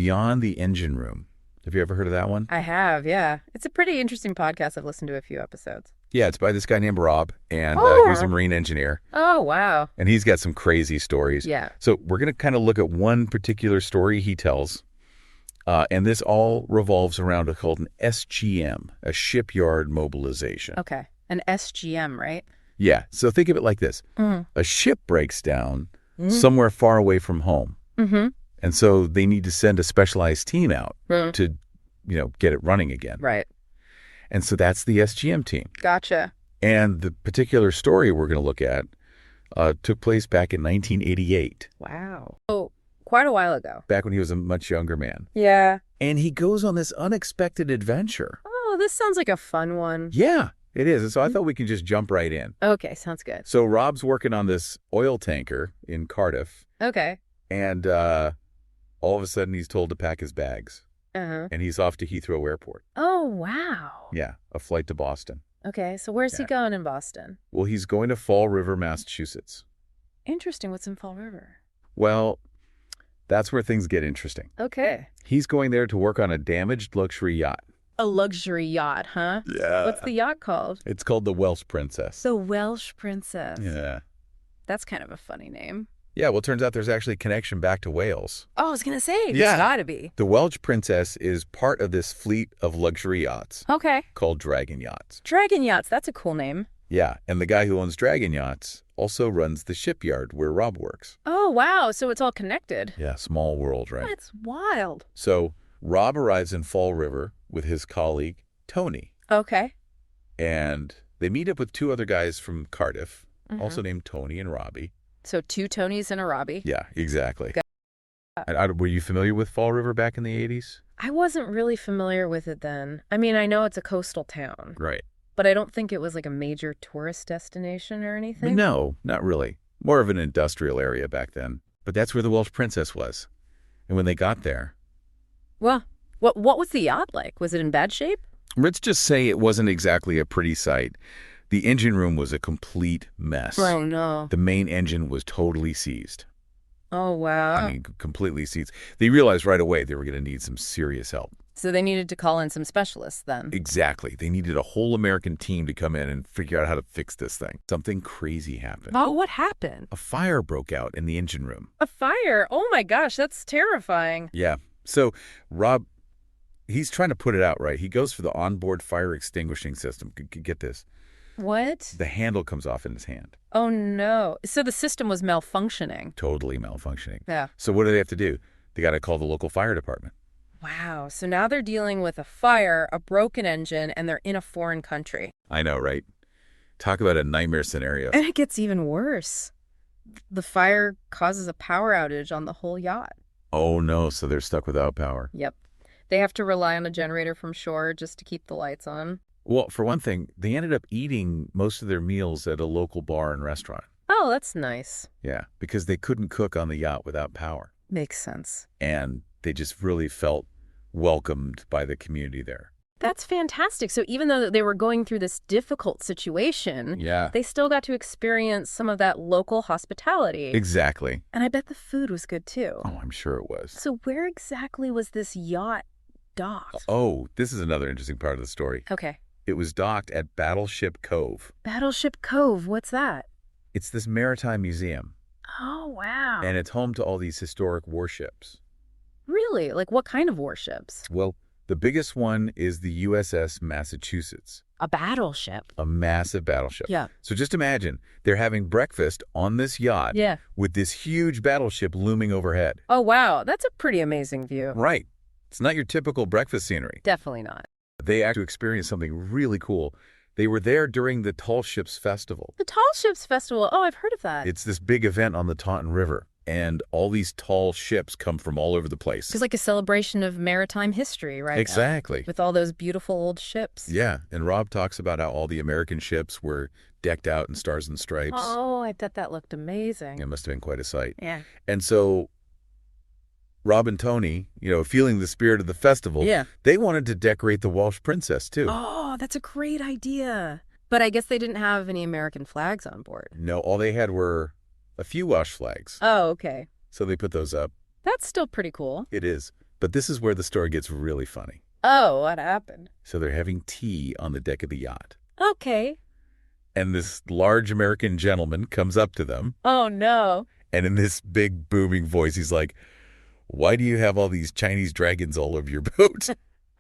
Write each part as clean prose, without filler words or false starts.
Beyond the Engine Room. Have you ever heard of that one? I have, yeah. It's a pretty interesting podcast. I've listened to a few episodes. Yeah, it's by this guy named Rob, and he was a marine engineer. Oh, wow. And he's got some crazy stories. Yeah. So we're going to kind of look at one particular story he tells, and this all revolves around what's called an SGM, a shipyard mobilization. Okay. An SGM, right? Yeah. So think of it like this. A ship breaks down somewhere far away from home. Mm-hmm. And so they need to send a specialized team out to, get it running again. Right. And so that's the SGM team. Gotcha. And the particular story we're going to look at took place back in 1988. Wow. Oh, quite a while ago. Back when he was a much younger man. Yeah. And he goes on this unexpected adventure. Oh, this sounds like a fun one. Yeah, it is. And so I thought we could just jump right in. Okay, sounds good. So Rob's working on this oil tanker in Cardiff. Okay. And all of a sudden he's told to pack his bags. Uh-huh. And he's off to Heathrow Airport. Oh, wow. Yeah, a flight to Boston. Okay, so where's he going in Boston? Well, he's going to Fall River, Massachusetts. Interesting. What's in Fall River? Well, that's where things get interesting. Okay. He's going there to work on a damaged luxury yacht. A luxury yacht, huh? Yeah. What's the yacht called? It's called the Welsh Princess. The Welsh Princess. Yeah. That's kind of a funny name. Yeah, well, it turns out there's actually a connection back to Wales. Oh, I was going to say, it's Yeah. got to be. The Welsh Princess is part of this fleet of luxury yachts Okay. called Dragon Yachts. Dragon Yachts, that's a cool name. Yeah, and the guy who owns Dragon Yachts also runs the shipyard where Rob works. Oh, wow. So it's all connected. Yeah, small world, right? That's wild. So Rob arrives in Fall River with his colleague, Tony. Okay. And they meet up with two other guys from Cardiff, also named Tony and Robbie. So 2 Tonys and a Robbie. Yeah, exactly. Were you familiar with Fall River back in the 80s? I wasn't really familiar with it then. I mean, I know it's a coastal town. Right. But I don't think it was like a major tourist destination or anything. No, not really. More of an industrial area back then. But that's where the Welsh Princess was. And when they got there... Well, what was the yacht like? Was it in bad shape? Let's just say it wasn't exactly a pretty sight. The engine room was a complete mess. Oh, no. The main engine was totally seized. Oh, wow. I mean, completely seized. They realized right away they were going to need some serious help. So they needed to call in some specialists then. Exactly. They needed a whole American team to come in and figure out how to fix this thing. Something crazy happened. Oh, what happened? A fire broke out in the engine room. A fire? Oh, my gosh, that's terrifying. Yeah. So Rob, he's trying to put it out, right? He goes for the onboard fire extinguishing system. Get this. What? The handle comes off in his hand. Oh, no. So the system was malfunctioning. Totally malfunctioning. Yeah. So what do they have to do? They got to call the local fire department. Wow. So now they're dealing with a fire, a broken engine, and they're in a foreign country. I know, right? Talk about a nightmare scenario. And it gets even worse. The fire causes a power outage on the whole yacht. Oh, no. So they're stuck without power. Yep. They have to rely on a generator from shore just to keep the lights on. Well, for one thing, they ended up eating most of their meals at a local bar and restaurant. Oh, that's nice. Yeah, because they couldn't cook on the yacht without power. Makes sense. And they just really felt welcomed by the community there. That's fantastic. So even though they were going through this difficult situation, Yeah. they still got to experience some of that local hospitality. Exactly. And I bet the food was good too. Oh, I'm sure it was. So where exactly was this yacht docked? Oh, this is another interesting part of the story. Okay. It was docked at Battleship Cove. Battleship Cove, what's that? It's this maritime museum, Oh, wow. and it's home to all these historic warships. Really? Like what kind of warships? Well, the biggest one is the USS Massachusetts, A battleship. a massive battleship. Yeah. So just imagine, they're having breakfast on this yacht Yeah. with this huge battleship looming overhead. Oh, wow. That's a pretty amazing view. Right. It's not your typical breakfast scenery. Definitely not. They actually experienced something really cool. They were there during the Tall Ships Festival. The Tall Ships Festival. Oh, I've heard of that. It's this big event on the Taunton River, and all these tall ships come from all over the place. It's like a celebration of maritime history, right? Exactly. With all those beautiful old ships. Yeah, and Rob talks about how all the American ships were decked out in stars and stripes. Oh, I bet that looked amazing. It must have been quite a sight. Yeah. And so Rob and Tony, feeling the spirit of the festival, Yeah. they wanted to decorate the Welsh Princess, too. Oh, that's a great idea. But I guess they didn't have any American flags on board. No, all they had were a few Welsh flags. Oh, okay. So they put those up. That's still pretty cool. It is. But this is where the story gets really funny. Oh, what happened? So they're having tea on the deck of the yacht. Okay. And this large American gentleman comes up to them. Oh, no. And in this big booming voice, he's like, "Why do you have all these Chinese dragons all over your boat?"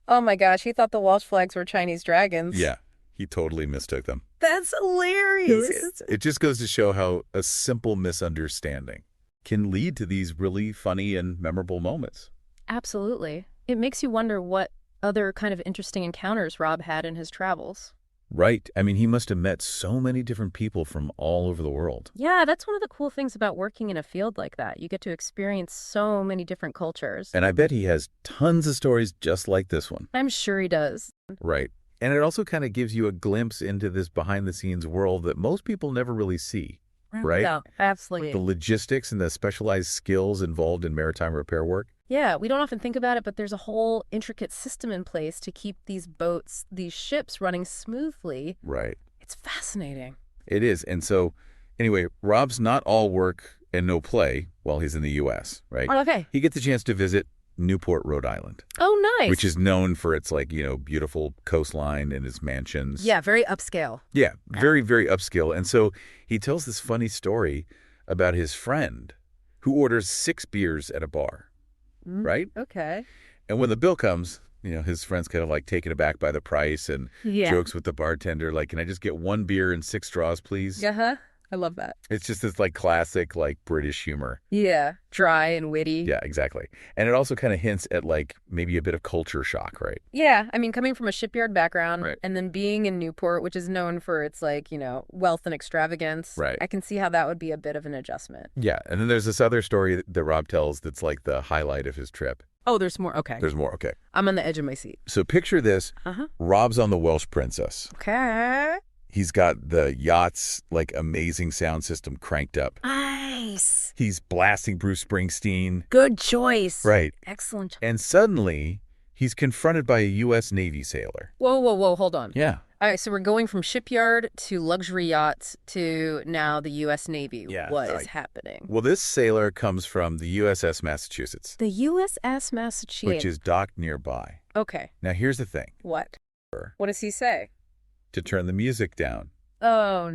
Oh, my gosh. He thought the Welsh flags were Chinese dragons. Yeah, he totally mistook them. That's hilarious. It just goes to show how a simple misunderstanding can lead to these really funny and memorable moments. Absolutely. It makes you wonder what other kind of interesting encounters Rob had in his travels. Right. I mean, he must have met so many different people from all over the world. Yeah, that's one of the cool things about working in a field like that. You get to experience so many different cultures. And I bet he has tons of stories just like this one. I'm sure he does. Right. And it also kind of gives you a glimpse into this behind-the-scenes world that most people never really see, right? No, absolutely. The logistics and the specialized skills involved in maritime repair work. Yeah, we don't often think about it, but there's a whole intricate system in place to keep these boats, these ships running smoothly. Right. It's fascinating. It is. And so, anyway, Rob's not all work and no play while he's in the U.S., right? Oh, okay. He gets a chance to visit Newport, Rhode Island. Oh, nice. Which is known for its, beautiful coastline and its mansions. Yeah, very upscale. Yeah, very, very upscale. And so he tells this funny story about his friend who orders 6 beers at a bar, right? Okay. And when the bill comes, his friend's kind of like taken aback by the price and jokes with the bartender, like, "Can I just get 1 beer and 6 straws, please?" Uh-huh. I love that. It's just this classic British humor. Yeah, dry and witty. Yeah, exactly. And it also kind of hints at maybe a bit of culture shock, right? Yeah, I mean, coming from a shipyard background Right. and then being in Newport, which is known for its wealth and extravagance. Right. I can see how that would be a bit of an adjustment. Yeah, and then there's this other story that Rob tells that's like the highlight of his trip. Oh, there's more. Okay. There's more, okay. I'm on the edge of my seat. So picture this. Uh-huh. Rob's on the Welsh Princess. Okay. He's got the yacht's amazing sound system cranked up. Nice. He's blasting Bruce Springsteen. Good choice. Right. Excellent. And suddenly, he's confronted by a U.S. Navy sailor. Whoa, hold on. Yeah. All right, so we're going from shipyard to luxury yachts to now the U.S. Navy. Yeah, What is right. happening? Well, this sailor comes from the USS Massachusetts, The USS Massachusetts. which is docked nearby. Okay. Now, here's the thing. What? What does he say? To turn the music down. Oh,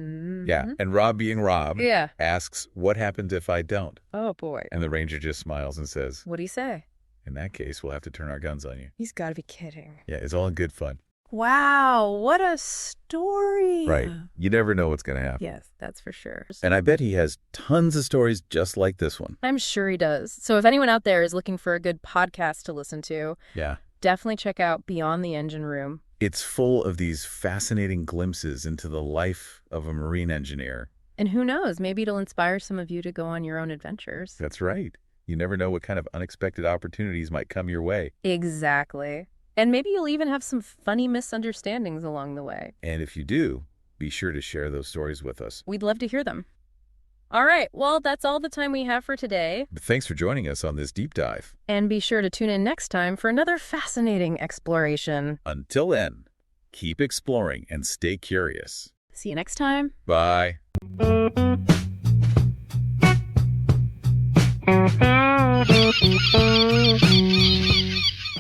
Yeah. And Rob, being Rob, Yeah. asks, "What happens if I don't?" Oh, boy. And the ranger just smiles and says, What'd he say? "In that case, we'll have to turn our guns on you." He's got to be kidding. Yeah, it's all in good fun. Wow, what a story. Right. You never know what's going to happen. Yes, that's for sure. And I bet he has tons of stories just like this one. I'm sure he does. So if anyone out there is looking for a good podcast to listen to, Yeah. definitely check out Beyond the Engine Room. It's full of these fascinating glimpses into the life of a marine engineer. And who knows, maybe it'll inspire some of you to go on your own adventures. That's right. You never know what kind of unexpected opportunities might come your way. Exactly. And maybe you'll even have some funny misunderstandings along the way. And if you do, be sure to share those stories with us. We'd love to hear them. All right, well, that's all the time we have for today. But thanks for joining us on this deep dive. And be sure to tune in next time for another fascinating exploration. Until then, keep exploring and stay curious. See you next time. Bye.